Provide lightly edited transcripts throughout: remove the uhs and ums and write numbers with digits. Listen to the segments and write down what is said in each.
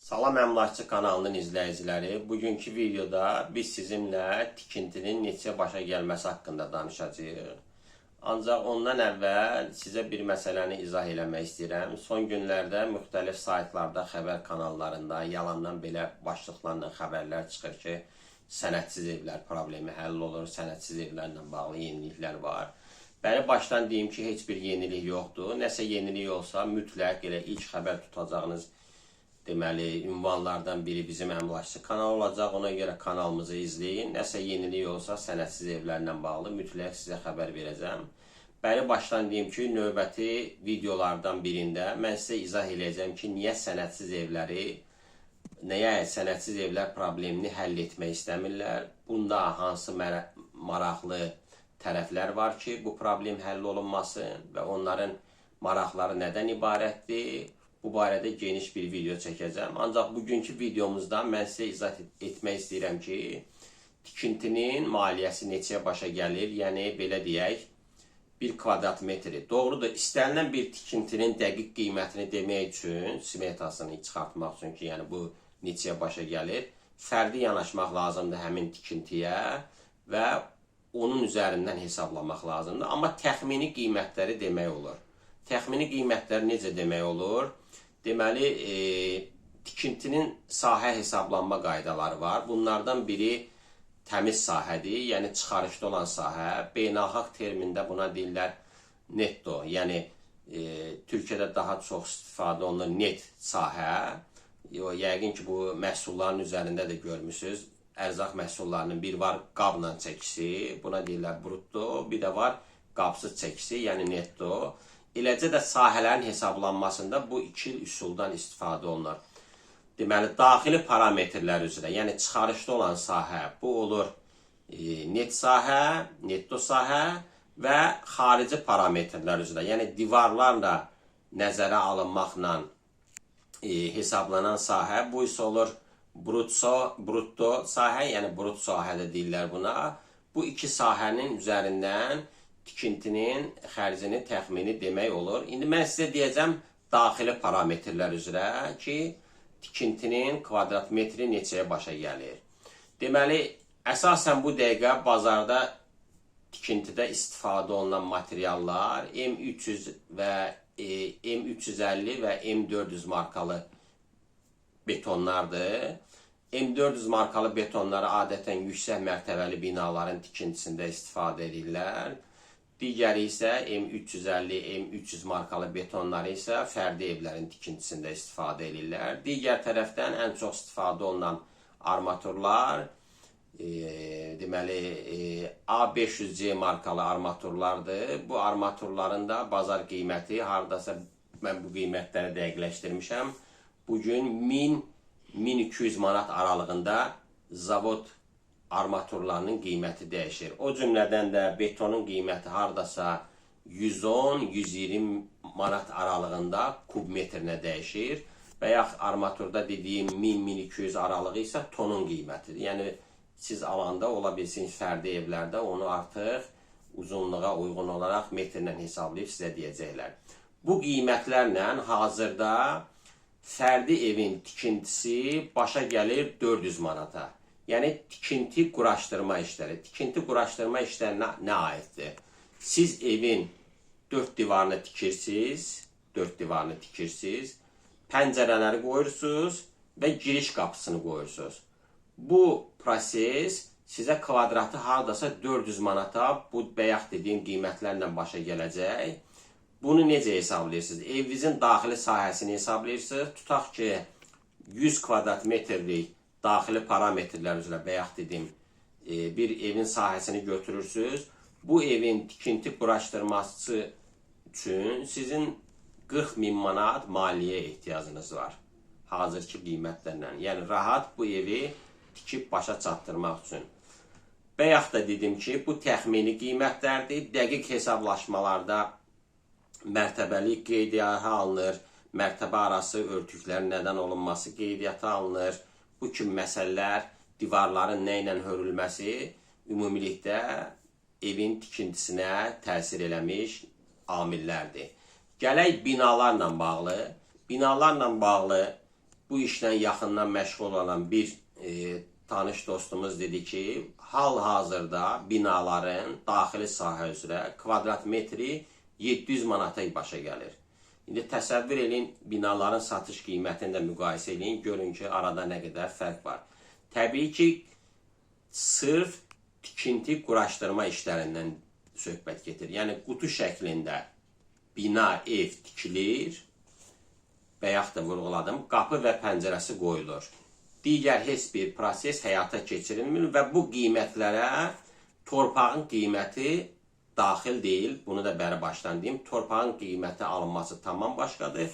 Salam Əmlakçı kanalının izləyiciləri, bugünkü videoda biz sizinlə tikintinin neçə başa gəlməsi haqqında danışacağıq. Ancaq ondan əvvəl sizə bir məsələni izah eləmək istəyirəm. Son günlərdə müxtəlif saytlarda, xəbər kanallarında yalandan belə başlıqlarla xəbərlər çıxır ki, sənədsiz evlər problemi həll olur, sənədsiz evlərlə bağlı yeniliklər var. Bəli, başdan deyim ki, heç bir yenilik yoxdur. Nəsə yenilik olsa, mütləq elə ilk xəbər tutacağınız deməli, ünvanlardan biri bizim Əmlakçı kanal olacaq. Ona görə kanalımızı izləyin. Nəsə yenilik olsa sənədsiz evlərlə bağlı mütləq sizə xəbər verəcəm. Bəli, başdan deyim ki, növbəti videolardan birində mən sizə izah edəcəm ki, niyə sənədsiz evlər problemini həll etmək istəmirlər. Bunda hansı maraqlı tərəflər var ki, bu problem həll olunmasın və onların maraqları nədən ibarətdir? Bu barədə geniş bir video çəkəcəm. Ancaq bugünkü videomuzda mən sizə izah etmək istəyirəm ki, tikintinin maliyyəsi neçəyə başa gəlir? Yəni, belə deyək, 1 kvadrat metri. Doğrudur, istənilən bir tikintinin dəqiq qiymətini demək üçün, smetasını çıxartmaq üçün ki, yəni bu neçəyə başa gəlir, fərdi yanaşmaq lazımdır həmin tikintiyə və onun üzərindən hesablamaq lazımdır. Amma təxmini qiymətləri demək olur. Təxmini qiymətləri necə demək olur? Deməli, tikintinin sahə hesablanma qaydaları var. Bunlardan biri təmiz sahədir, yəni çıxarışda olan sahə. Beynəlxalq termində buna deyirlər netto, yəni Türkiyədə daha çox istifadə olunur net sahə. Yəqin ki, bu məhsulların üzərində də görmüsünüz. Ərzaq məhsullarının bir var qabla çəkisi, buna deyirlər brutto, bir də var qabsız çəkisi, yəni netto. Eləcə də sahələrin hesablanmasında bu iki üsuldan istifadə olunur. Deməli, daxili parametrlər üzrə, yəni çıxarışda olan sahə, bu olur net sahə, netto sahə və xarici parametrlər üzrə, yəni divarlarla nəzərə alınmaqla hesablanan sahə, bu isə olur brutto sahə, yəni brut sahədə deyirlər buna. Bu iki sahənin üzərindən tikintinin xərcini təxmini demək olur. İndi mən sizə deyəcəm daxili parametrlər üzrə ki, tikintinin kvadrat metri neçəyə başa gəlir. Deməli, əsasən bu dəqiqə bazarda tikintidə istifadə olunan materiallar M300 və M350 və M400 markalı betonlardır. M400 markalı betonları adətən yüksək mərtəbəli binaların tikintisində istifadə edirlər. Digəri isə M350, M300 markalı betonları isə fərdi evlərin tikintisində istifadə edirlər. Digər tərəfdən ən çox istifadə olunan armaturlar, deməli, A500C markalı armaturlardır. Bu armaturların da bazar qiyməti, haradasa mən bu qiymətləri dəqiqləşdirmişəm. Bugün 1000-1200 manat aralığında zavod armaturlarının qiyməti dəyişir. O cümlədən də betonun qiyməti haradasa 110-120 manat aralığında kub metrinə dəyişir. Və yaxud armaturda dediyim 1000-1200 aralığı isə tonun qiymətidir. Yəni, siz alanda ola bilsiniz fərdi evlərdə onu artıq uzunluğa uyğun olaraq metrlə hesablayıb sizə deyəcəklər. Bu qiymətlərlə hazırda fərdi evin tikintisi başa gəlir 400 manata. Yəni, tikinti quraşdırma işləri. Tikinti quraşdırma işlərinə nə aiddir? Siz evin 4 divarını tikirsiniz, pəncərələri qoyursunuz və giriş qapısını qoyursunuz. Bu proses sizə kvadratı haradasa 400 manata bu bayaq dediyim qiymətlərlə başa gələcək. Bunu necə hesablayırsınız? Evinizin daxili sahəsini hesablayırsınız. Tutaq ki, 100 kvadrat metrlik daxili parametrlər üzrə bayaq dedim, bir evin sahəsini götürürsünüz. Bu evin tikinti quraşdırması üçün sizin 40.000 manat maliyyə ehtiyacınız var. Hazırki qiymətlərlə. Yəni, rahat bu evi tikib başa çatdırmaq üçün. Bayaq da dedim ki, bu təxmini qiymətlərdir. Dəqiq hesablaşmalarda mərtəbəli qeydiyyata alınır. Mərtəbə arası örtüklərin nədən olunması qeydiyyata alınır. Bu kimi məsələlər, divarların nə ilə hörülməsi ümumilikdə evin tikintisinə təsir eləmiş amillərdir. Gələk binalarla bağlı. Binalarla bağlı bu işlə yaxından məşğul olan bir tanış dostumuz dedi ki, hal-hazırda binaların daxili sahə üzrə kvadrat metri 700 manata başa gəlir. İndi təsəvvür edin, binaların satış qiymətini də müqayisə edin, görün ki, arada nə qədər fərq var. Təbii ki, sırf tikinti quraşdırma işlərindən söhbət getir. Yəni, qutu şəklində bina, ev tikilir və yaxud da vurğuladım, qapı və pəncərəsi qoyulur. Digər heç bir proses həyata keçirilmir və bu qiymətlərə torpağın qiyməti daxil deyil. Bunu da bəri başdan deyim. Torpağın qiyməti alınması tamam başqadır.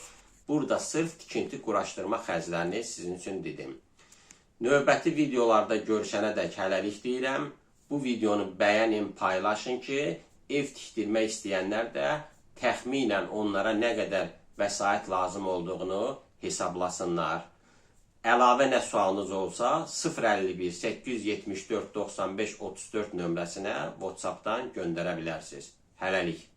Burada sırf tikinti quraşdırma xərclərini sizin üçün dedim. Növbəti videolarda görüşənədək hələlik deyirəm. Bu videonu bəyənin, paylaşın ki, ev tikdirmək istəyənlər də təxminən onlara nə qədər vəsait lazım olduğunu hesablasınlar. Əlavə nə sualınız olsa 051 874 95 34 nömrəsinə WhatsApp-dan göndərə bilərsiniz. Hələlik.